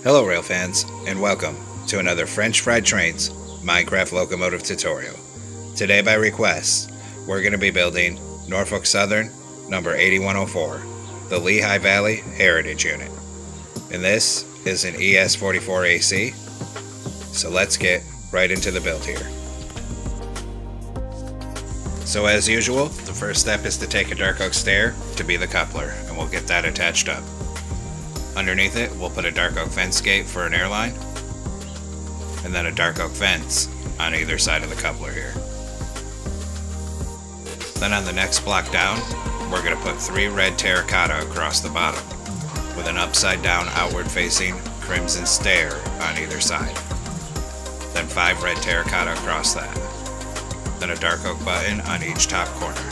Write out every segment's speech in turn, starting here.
Hello rail fans, and welcome to another French Fried Trains Minecraft locomotive tutorial. Today by request, we're going to be building Norfolk Southern number 8104, the Lehigh Valley Heritage unit. And this is an ES44AC, so let's get right into the build here. So as usual, the first step is to take a dark oak stair to be the coupler, and we'll get that attached up. Underneath it, we'll put a dark oak fence gate for an airline, and then a dark oak fence on either side of the coupler here. Then on the next block down, we're going to put 3 red terracotta across the bottom, with an upside down outward facing crimson stair on either side. Then 5 red terracotta across that. Then a dark oak button on each top corner.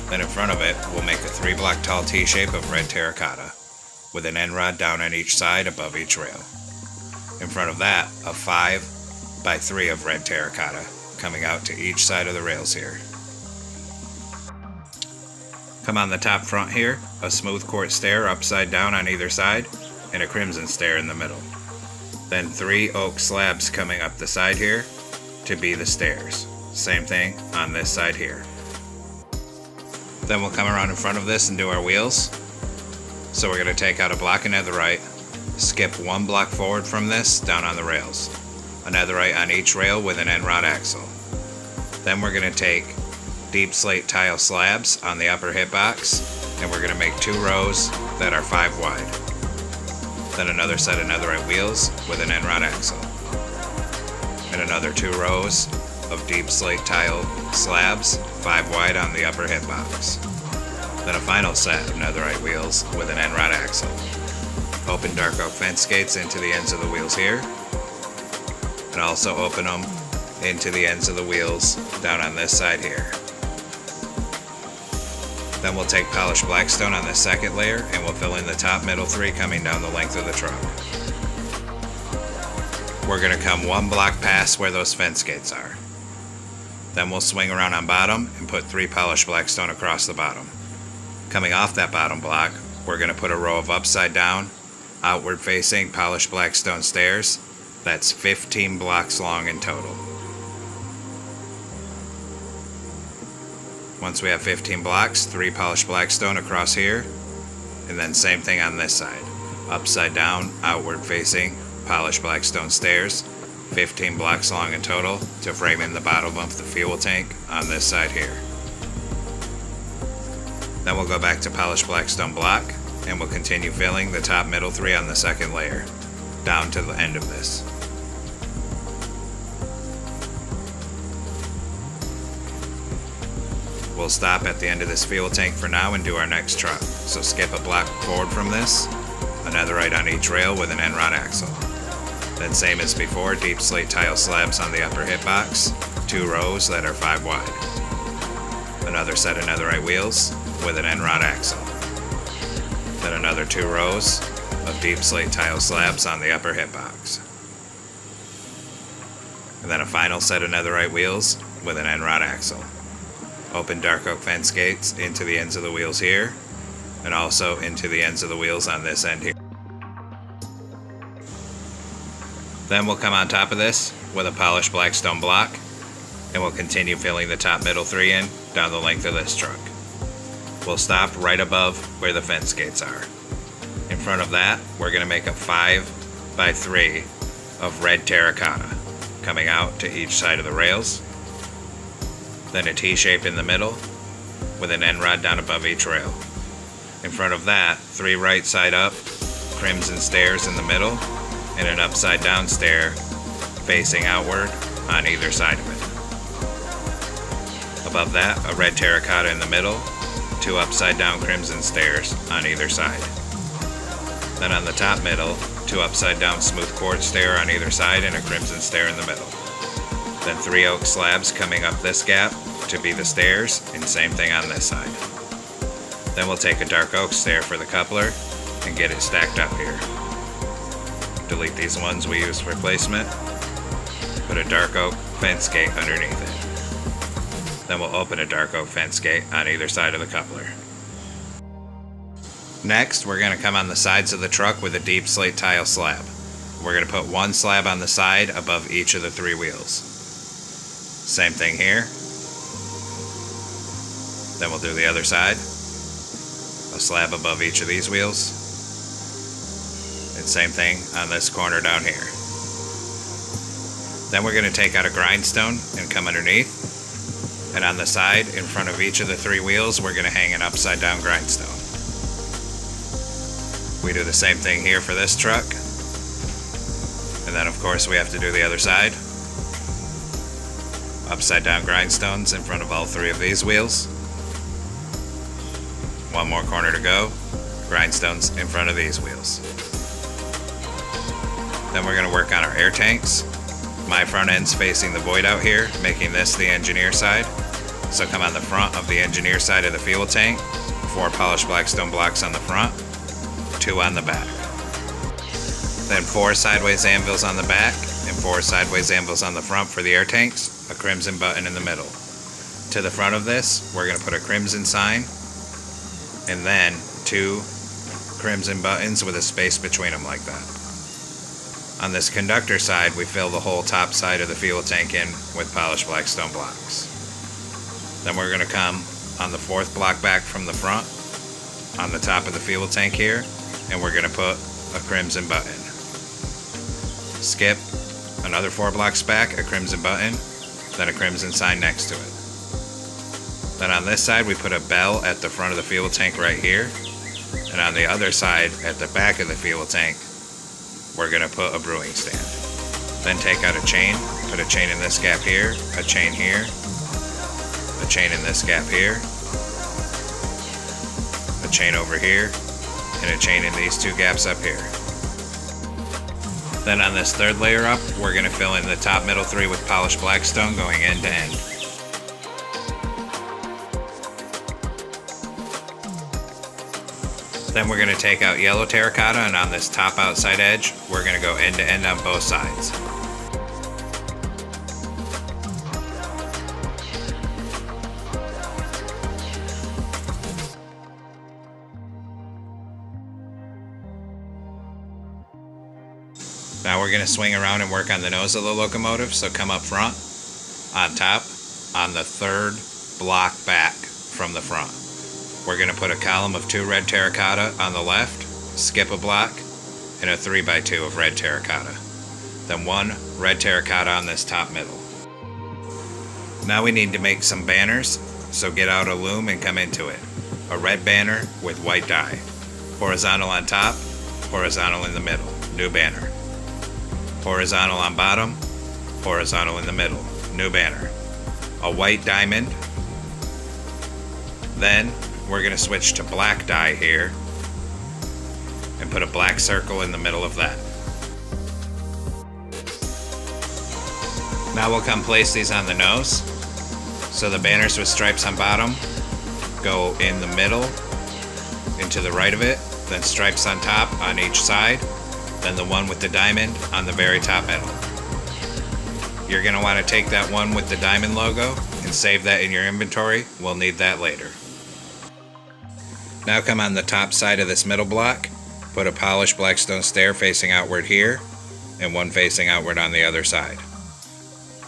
Then in front of it, we'll make a 3 block tall T-shape of red terracotta, with an end rod down on each side above each rail. In front of that, a 5 by 3 of red terracotta coming out to each side of the rails here. Come on the top front here, a smooth quartz stair upside down on either side, and a crimson stair in the middle. Then 3 oak slabs coming up the side here to be the stairs. Same thing on this side here. Then we'll come around in front of this and do our wheels. So we're going to take out a block of netherite, skip 1 block forward from this down on the rails, a netherite on each rail with an end rod axle. Then we're going to take deep slate tile slabs on the upper hitbox, and we're going to make 2 rows that are 5 wide. Then another set of netherite wheels with an end rod axle, and another 2 rows of deep slate tile slabs 5 wide on the upper hitbox. Then a final set of netherite wheels with an end rod axle. Open dark oak fence gates into the ends of the wheels here, and also open them into the ends of the wheels down on this side here. Then we'll take polished blackstone on the second layer, and we'll fill in the top middle 3 coming down the length of the truck. We're going to come 1 block past where those fence gates are. Then we'll swing around on bottom and put 3 polished blackstone across the bottom. Coming off that bottom block, we're going to put a row of upside down, outward facing polished blackstone stairs. That's 15 blocks long in total. Once we have 15 blocks, 3 polished blackstone across here, and then same thing on this side. Upside down, outward facing polished blackstone stairs, 15 blocks long in total to frame in the bottom of the fuel tank on this side here. Then we'll go back to polished blackstone block, and we'll continue filling the top middle 3 on the second layer, down to the end of this. We'll stop at the end of this fuel tank for now and do our next truck. So skip a block forward from this, a netherite on each rail with an end rod axle. Then same as before, deep slate tile slabs on the upper hitbox, 2 rows that are 5 wide. Another set of netherite wheels with an end rod axle. Then another 2 rows of deep slate tile slabs on the upper hitbox. And then a final set of netherite wheels with an end rod axle. Open dark oak fence gates into the ends of the wheels here, and also into the ends of the wheels on this end here. Then we'll come on top of this with a polished blackstone block, and we'll continue filling the top middle 3 in down the length of this truck. We'll stop right above where the fence gates are. In front of that, we're going to make a 5 by 3 of red terracotta coming out to each side of the rails. Then a T-shape in the middle with an end rod down above each rail. In front of that, 3 right side up crimson stairs in the middle, and an upside down stair facing outward on either side of it. Above that, a red terracotta in the middle, 2 upside down crimson stairs on either side. Then on the top middle, 2 upside down smooth quartz stair on either side and a crimson stair in the middle. Then 3 oak slabs coming up this gap to be the stairs, and same thing on this side. Then we'll take a dark oak stair for the coupler and get it stacked up here. Delete these ones we used for placement. Put a dark oak fence gate underneath it. Then we'll open a dark oak fence gate on either side of the coupler. Next, we're going to come on the sides of the truck with a deep slate tile slab. We're going to put one slab on the side above each of the 3 wheels. Same thing here. Then we'll do the other side. A slab above each of these wheels. And same thing on this corner down here. Then we're going to take out a grindstone and come underneath. And on the side, in front of each of the 3 wheels, we're going to hang an upside down grindstone. We do the same thing here for this truck. And then of course we have to do the other side. Upside down grindstones in front of all 3 of these wheels. One more corner to go. Grindstones in front of these wheels. Then we're going to work on our air tanks. My front end's facing the void out here, making this the engineer side. So come on the front of the engineer side of the fuel tank. 4 polished black stone blocks on the front, 2 on the back. Then 4 sideways anvils on the back and 4 sideways anvils on the front for the air tanks, a crimson button in the middle. To the front of this, we're going to put a crimson sign and then 2 crimson buttons with a space between them like that. On this conductor side, we fill the whole top side of the fuel tank in with polished black stone blocks. Then we're going to come on the 4th block back from the front on the top of the fuel tank here, and we're going to put a crimson button. Skip another 4 blocks back, a crimson button, then a crimson sign next to it. Then on this side we put a bell at the front of the fuel tank right here, and on the other side at the back of the fuel tank we're going to put a brewing stand. Then take out a chain, put a chain in this gap here, a chain here, a chain in this gap here, a chain over here, and a chain in these 2 gaps up here. Then on this 3rd layer up, we're going to fill in the top middle 3 with polished black stone going end to end. Then we're going to take out yellow terracotta, and on this top outside edge, we're going to go end to end on both sides. Now we're going to swing around and work on the nose of the locomotive, so come up front, on top, on the 3rd block back from the front. We're going to put a column of 2 red terracotta on the left, skip a block, and a 3x2 of red terracotta. Then 1 red terracotta on this top middle. Now we need to make some banners, so get out a loom and come into it. A red banner with white dye. Horizontal on top, horizontal in the middle, new banner. Horizontal on bottom, horizontal in the middle, new banner. A white diamond. Then we're going to switch to black dye here and put a black circle in the middle of that. Now we'll come place these on the nose. So the banners with stripes on bottom go in the middle, into the right of it, then stripes on top on each side, then the one with the diamond on the very top middle. You're going to want to take that one with the diamond logo and save that in your inventory. We'll need that later. Now come on the top side of this middle block, put a polished black stone stair facing outward here, and one facing outward on the other side.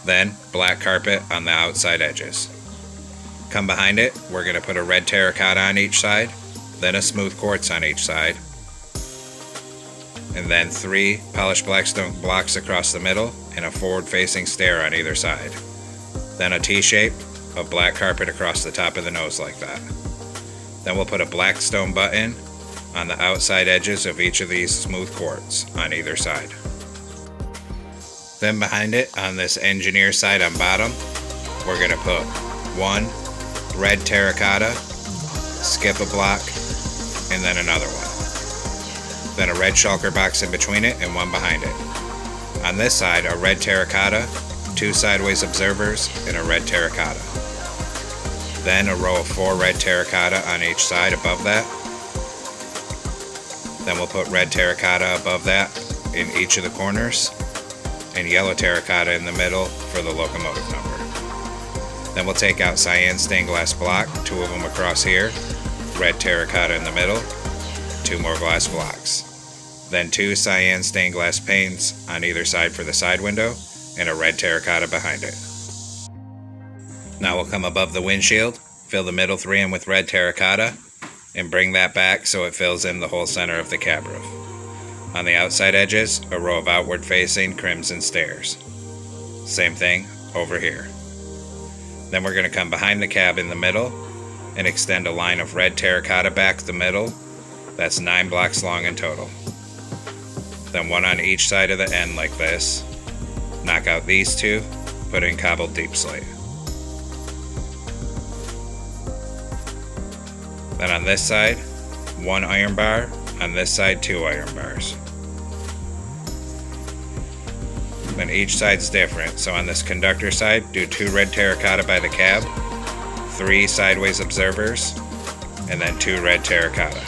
Then black carpet on the outside edges. Come behind it, we're going to put a red terracotta on each side, then a smooth quartz on each side, and then 3 polished black stone blocks across the middle and a forward facing stair on either side. Then a T-shape of black carpet across the top of the nose like that. Then we'll put a black stone button on the outside edges of each of these smooth quartz on either side. Then behind it, on this engineer side on bottom, we're going to put 1 red terracotta, skip a block, and then another one. Then a red shulker box in between it and one behind it. On this side, a red terracotta, 2 sideways observers, and a red terracotta. Then a row of 4 red terracotta on each side above that. Then we'll put red terracotta above that in each of the corners, and yellow terracotta in the middle for the locomotive number. Then we'll take out cyan stained glass block, 2 of them across here, red terracotta in the middle, 2 more glass blocks. Then 2 cyan stained glass panes on either side for the side window, and a red terracotta behind it. Now we'll come above the windshield, fill the middle 3 in with red terracotta, and bring that back so it fills in the whole center of the cab roof. On the outside edges, a row of outward facing crimson stairs. Same thing over here. Then we're going to come behind the cab in the middle and extend a line of red terracotta back the middle. That's 9 blocks long in total. Then 1 on each side of the end like this. Knock out these 2, put in cobbled deep slate. Then on this side, 1 iron bar, on this side 2 iron bars. Then each side's different, so on this conductor side, do 2 red terracotta by the cab, 3 sideways observers, and then 2 red terracotta.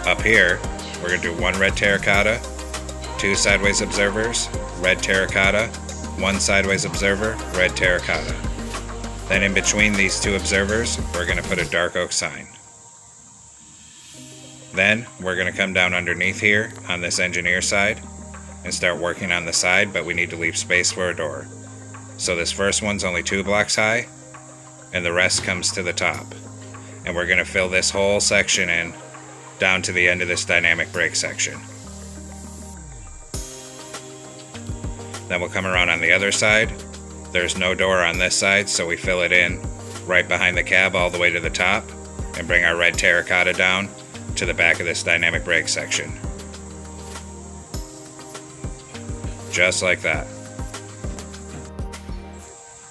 Up here, we're going to do 1 red terracotta, 2 sideways observers, red terracotta, 1 sideways observer, red terracotta. Then in between these 2 observers, we're going to put a dark oak sign. Then we're going to come down underneath here on this engineer side and start working on the side, but we need to leave space for a door. So this first one's only 2 blocks high, and the rest comes to the top. And we're going to fill this whole section in down to the end of this dynamic brake section. Then we'll come around on the other side. There's no door on this side, so we fill it in right behind the cab all the way to the top and bring our red terracotta down to the back of this dynamic brake section. Just like that.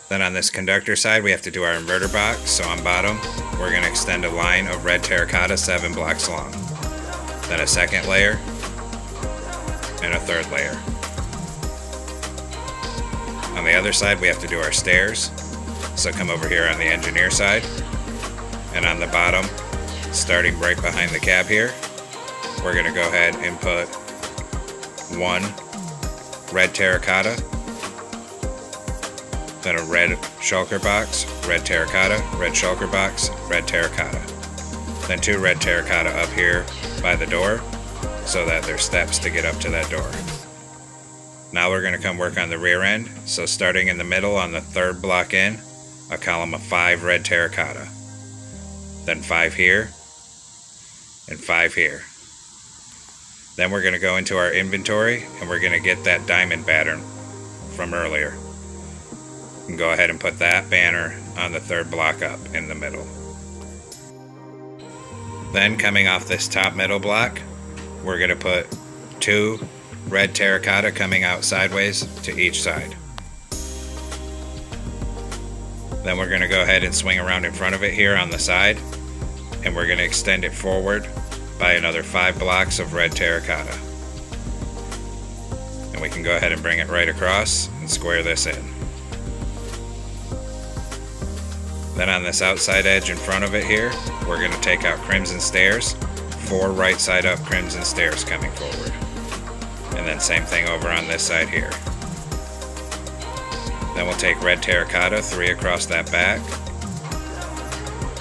Then on this conductor side, we have to do our inverter box, so on bottom, we're going to extend a line of red terracotta 7 blocks long. Then a second layer, and a third layer. On the other side, we have to do our stairs, so come over here on the engineer side, and on the bottom, starting right behind the cab here, we're going to go ahead and put 1 red terracotta, then a red shulker box, red terracotta, red shulker box, red terracotta. Then 2 red terracotta up here by the door so that there's steps to get up to that door. Now we're going to come work on the rear end, so starting in the middle on the 3rd block in, a column of 5 red terracotta. Then 5 here, and 5 here. Then we're going to go into our inventory and we're going to get that diamond pattern from earlier. And go ahead and put that banner on the 3rd block up in the middle. Then coming off this top middle block, we're going to put 2 red terracotta coming out sideways to each side. Then we're going to go ahead and swing around in front of it here on the side, and we're going to extend it forward by another 5 blocks of red terracotta. And we can go ahead and bring it right across and square this in. Then on this outside edge in front of it here, we're going to take out crimson stairs, 4 right side up crimson stairs coming forward. And then same thing over on this side here. Then we'll take red terracotta, 3 across that back,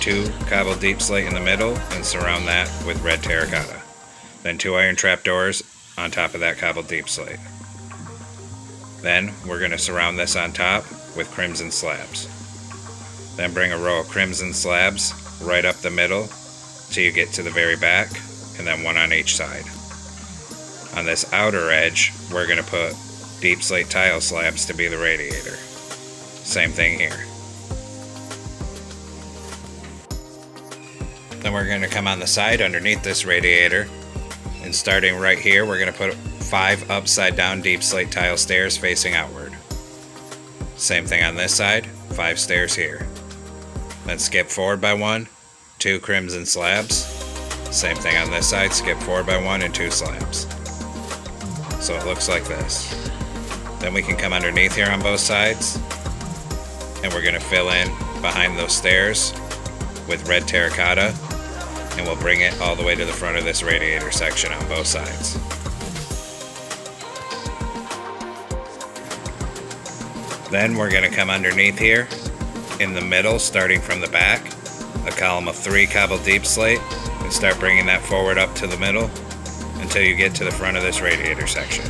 2 cobbled deep slate in the middle, and surround that with red terracotta. Then 2 iron trap doors on top of that cobbled deep slate. Then we're going to surround this on top with crimson slabs. Then bring a row of crimson slabs right up the middle till you get to the very back, and then 1 on each side. On this outer edge, we're going to put deep slate tile slabs to be the radiator. Same thing here. Then we're going to come on the side underneath this radiator, and starting right here, we're going to put 5 upside down deep slate tile stairs facing outward. Same thing on this side, 5 stairs here. Then skip forward by 1, 2 crimson slabs. Same thing on this side, skip forward by 1 and 2 slabs. So it looks like this. Then we can come underneath here on both sides, and we're going to fill in behind those stairs with red terracotta, and we'll bring it all the way to the front of this radiator section on both sides. Then we're going to come underneath here, in the middle, starting from the back, a column of 3 cobbled deep slate, and start bringing that forward up to the middle until you get to the front of this radiator section.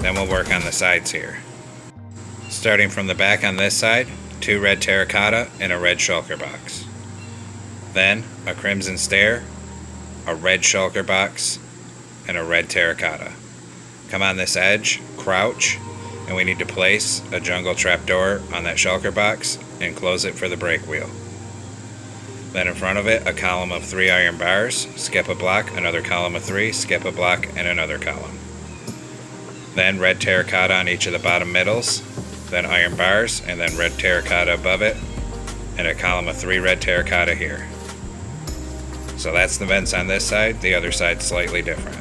Then we'll work on the sides here. Starting from the back on this side, 2 red terracotta and a red shulker box. Then a crimson stair, a red shulker box, and a red terracotta. Come on this edge, crouch, and we need to place a jungle trapdoor on that shulker box and close it for the brake wheel. Then in front of it, a column of 3 iron bars, skip a block, another column of 3, skip a block, and another column. Then red terracotta on each of the bottom middles, then iron bars, and then red terracotta above it, and a column of 3 red terracotta here. So that's the vents on this side, the other side's slightly different.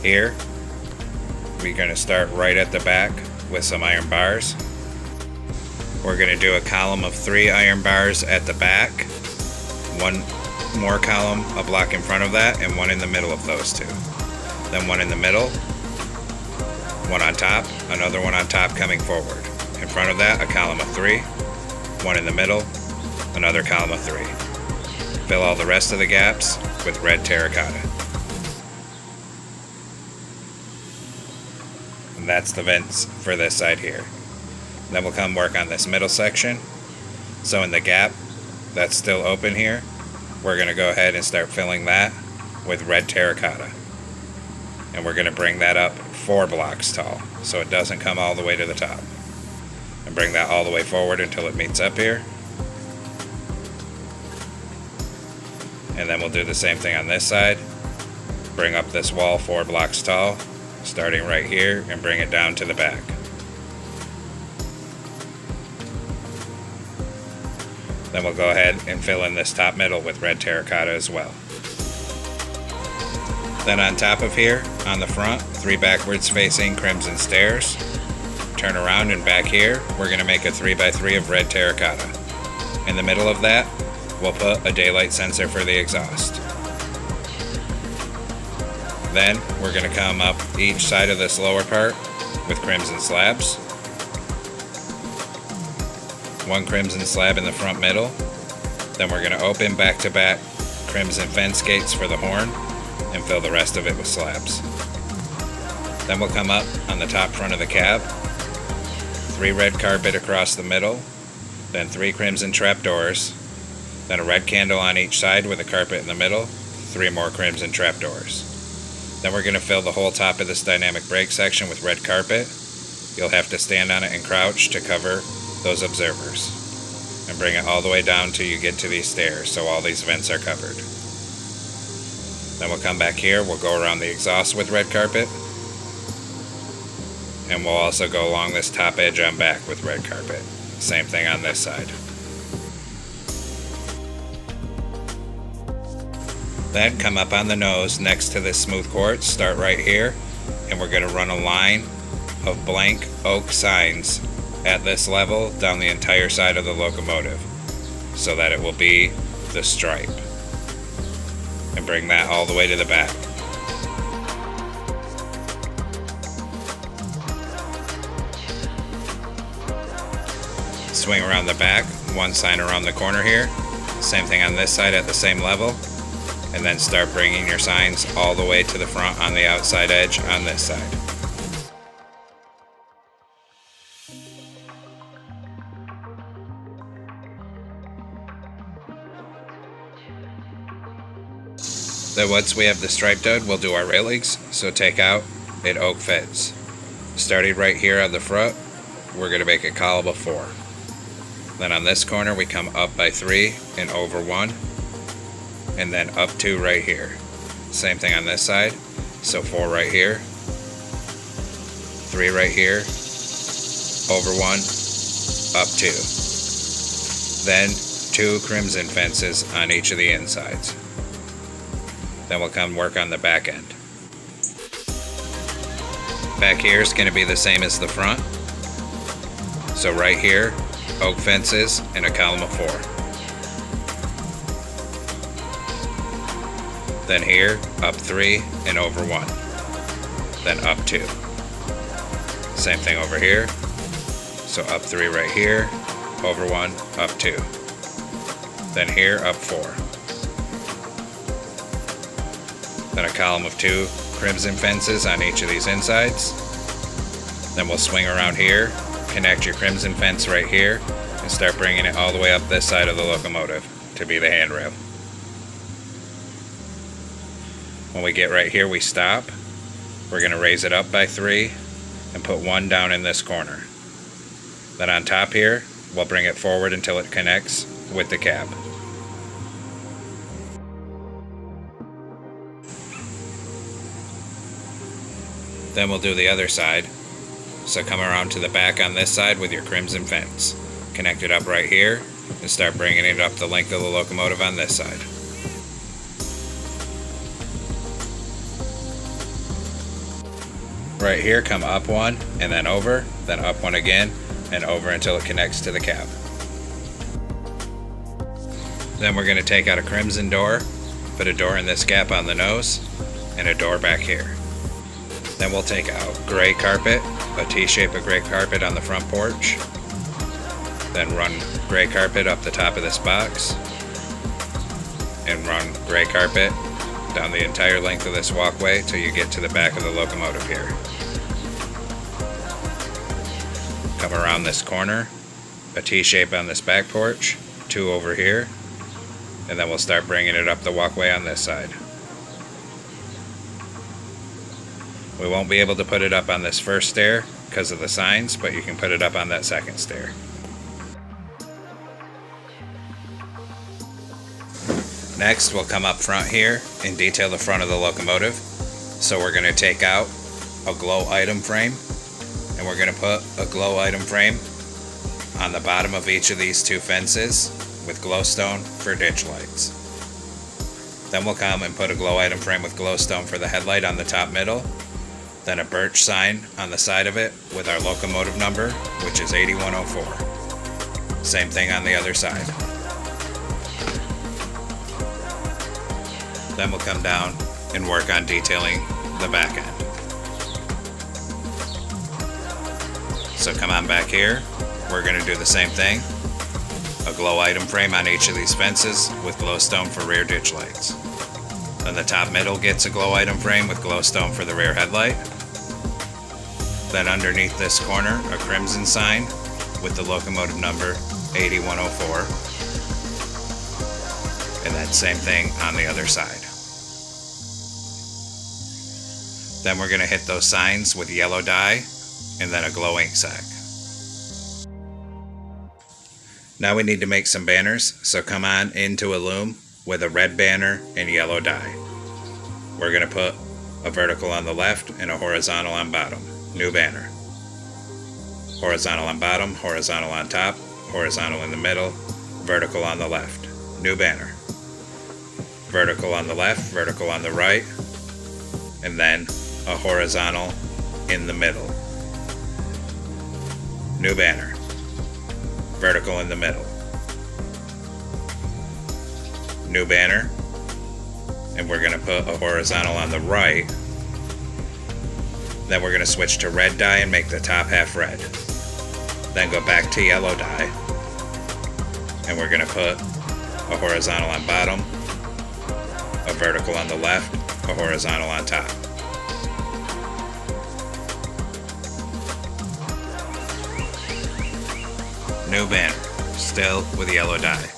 Here, we're going to start right at the back with some iron bars. We're going to do a column of 3 iron bars at the back, 1 more column, a block in front of that, and 1 in the middle of those 2. Then 1 in the middle, 1 on top, another 1 on top coming forward. In front of that, a column of 3, 1 in the middle, another column of 3. Fill all the rest of the gaps with red terracotta. And that's the vents for this side here. Then we'll come work on this middle section. So in the gap that's still open here, we're going to go ahead and start filling that with red terracotta. And we're going to bring that up 4 blocks tall, so it doesn't come all the way to the top. And bring that all the way forward until it meets up here. And then we'll do the same thing on this side. Bring up this wall 4 blocks tall, starting right here, and bring it down to the back. Then we'll go ahead and fill in this top middle with red terracotta as well. Then on top of here, on the front, 3 backwards facing crimson stairs. Turn around, and back here, we're going to make a 3x3 of red terracotta. In the middle of that, we'll put a daylight sensor for the exhaust. Then we're going to come up each side of this lower part with crimson slabs. 1 crimson slab in the front middle. Then we're going to open back-to-back crimson fence gates for the horn and fill the rest of it with slabs. Then we'll come up on the top front of the cab, 3 red carpet across the middle, then 3 crimson trapdoors, then a red candle on each side with a carpet in the middle, 3 more crimson trapdoors. Then we're going to fill the whole top of this dynamic brake section with red carpet. You'll have to stand on it and crouch to cover those observers. And bring it all the way down till you get to these stairs, so all these vents are covered. Then we'll come back here, we'll go around the exhaust with red carpet. And we'll also go along this top edge on back with red carpet. Same thing on this side. Then come up on the nose next to this smooth quartz, start right here, and we're going to run a line of blank oak signs at this level down the entire side of the locomotive so that it will be the stripe. And bring that all the way to the back. Swing around the back, 1 sign around the corner here. Same thing on this side at the same level. And then start bringing your signs all the way to the front on the outside edge on this side. Then once we have the stripe done, we'll do our railings. So take out an oak fence. Starting right here on the front, we're going to make a column of 4. Then on this corner, we come up by 3 and over 1. And then up 2 right here. Same thing on this side. So 4 right here, 3 right here, over 1, up 2. Then 2 crimson fences on each of the insides. Then we'll come work on the back end. Back here is going to be the same as the front. So right here, oak fences and a column of 4. Then here, up 3 and over 1. Then up 2. Same thing over here. So up 3 right here, over 1, up 2. then here up 4. Then a column of 2 crimson fences on each of these insides. Then we'll swing around here, connect your crimson fence right here, and start bringing it all the way up this side of the locomotive to be the handrail. When we get right here, we stop. We're going to raise it up by 3 and put 1 down in this corner. Then on top here, we'll bring it forward until it connects with the cab. Then we'll do the other side. So come around to the back on this side with your crimson fence. Connect it up right here and start bringing it up the length of the locomotive on this side. Right here, come up 1 and then over, then up 1 again and over until it connects to the cab. Then we're going to take out a crimson door, put a door in this gap on the nose, and a door back here. Then we'll take out gray carpet, a T-shape of gray carpet on the front porch. Then run gray carpet up the top of this box. And run gray carpet down the entire length of this walkway till you get to the back of the locomotive here. Come around this corner, a T-shape on this back porch, 2 over here, and then we'll start bringing it up the walkway on this side. We won't be able to put it up on this first stair because of the signs, but you can put it up on that second stair. Next, we'll come up front here and detail the front of the locomotive. So we're going to take out a glow item frame, and we're going to put a glow item frame on the bottom of each of these 2 fences with glowstone for ditch lights. Then we'll come and put a glow item frame with glowstone for the headlight on the top middle. Then a birch sign on the side of it with our locomotive number, which is 8104. Same thing on the other side. Then we'll come down and work on detailing the back end. So come on back here, we're going to do the same thing. A glow item frame on each of these fences with glowstone for rear ditch lights. Then the top middle gets a glow item frame with glowstone for the rear headlight. Then underneath this corner, a crimson sign with the locomotive number 8104. And then same thing on the other side. Then we're going to hit those signs with yellow dye and then a glow ink sac. Now we need to make some banners, so come on into a loom with a red banner and yellow dye. We're going to put a vertical on the left and a horizontal on bottom. New banner. Horizontal on bottom, horizontal on top, horizontal in the middle, vertical on the left. New banner. Vertical on the left, vertical on the right, and then a horizontal in the middle. New banner. Vertical in the middle. New banner. And we're going to put a horizontal on the right. Then we're going to switch to red dye and make the top half red. Then go back to yellow dye. And we're going to put a horizontal on bottom, a vertical on the left, a horizontal on top. New banner, still with yellow dye.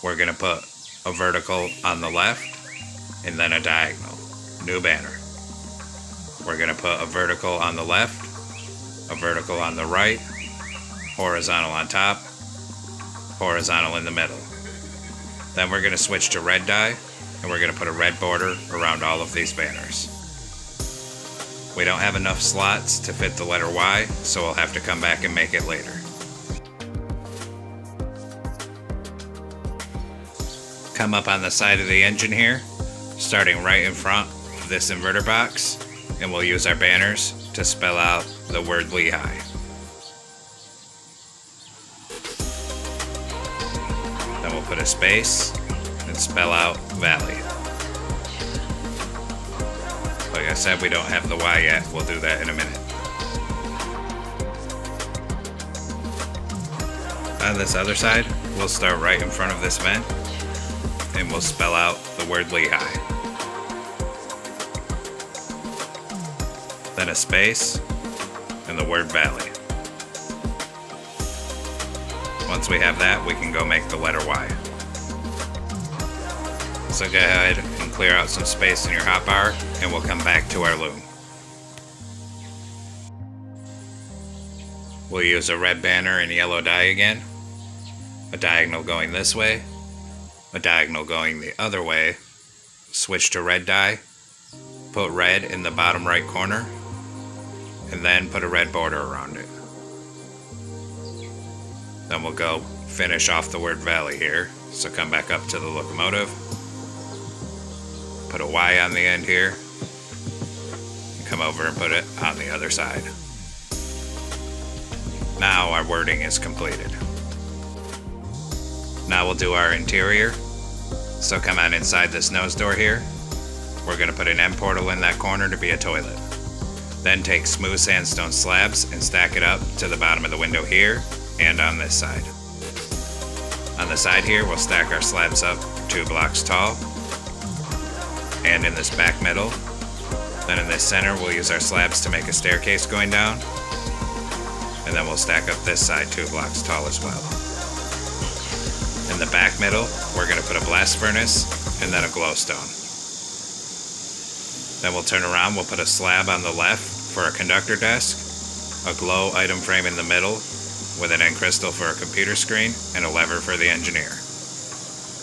We're going to put a vertical on the left and then a diagonal. New banner. We're going to put a vertical on the left, a vertical on the right, horizontal on top, horizontal in the middle. Then we're going to switch to red dye, and we're going to put a red border around all of these banners. We don't have enough slots to fit the letter Y, so we'll have to come back and make it later. Come up on the side of the engine here, starting right in front of this inverter box, and we'll use our banners to spell out the word Lehigh. Then we'll put a space and spell out Valley. Like I said, we don't have the Y yet. We'll do that in a minute. On this other side, we'll start right in front of this vent, and we'll spell out the word Lehigh. Then a space, and the word Valley. Once we have that, we can go make the letter Y. So go ahead and clear out some space in your hotbar, and we'll come back to our loom. We'll use a red banner and yellow dye again. A diagonal going this way, a diagonal going the other way. Switch to red dye, put red in the bottom right corner, and then put a red border around it. Then we'll go finish off the word Valley here. So come back up to the locomotive, put a Y on the end here, and come over and put it on the other side. Now our wording is completed. Now we'll do our interior. So come on inside this nose door here. We're going to put an end portal in that corner to be a toilet. Then take smooth sandstone slabs and stack it up to the bottom of the window here and on this side. On the side here, we'll stack our slabs up 2 blocks tall. And in this back middle. Then in this center, we'll use our slabs to make a staircase going down. And then we'll stack up this side 2 blocks tall as well. In the back middle, we're going to put a blast furnace and then a glowstone. Then we'll turn around, we'll put a slab on the left for a conductor desk, a glow item frame in the middle with an end crystal for a computer screen, and a lever for the engineer.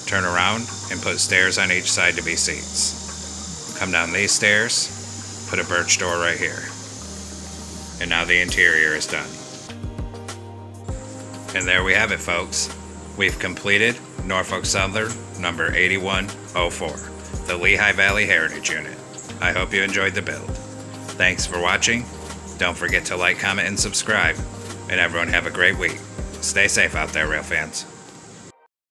Turn around and put stairs on each side to be seats. Come down these stairs, put a birch door right here. And now the interior is done. And there we have it, folks. We've completed Norfolk Southern number 8104, the Lehigh Valley Heritage Unit. I hope you enjoyed the build. Thanks for watching. Don't forget to like, comment, and subscribe. And everyone have a great week. Stay safe out there, rail fans.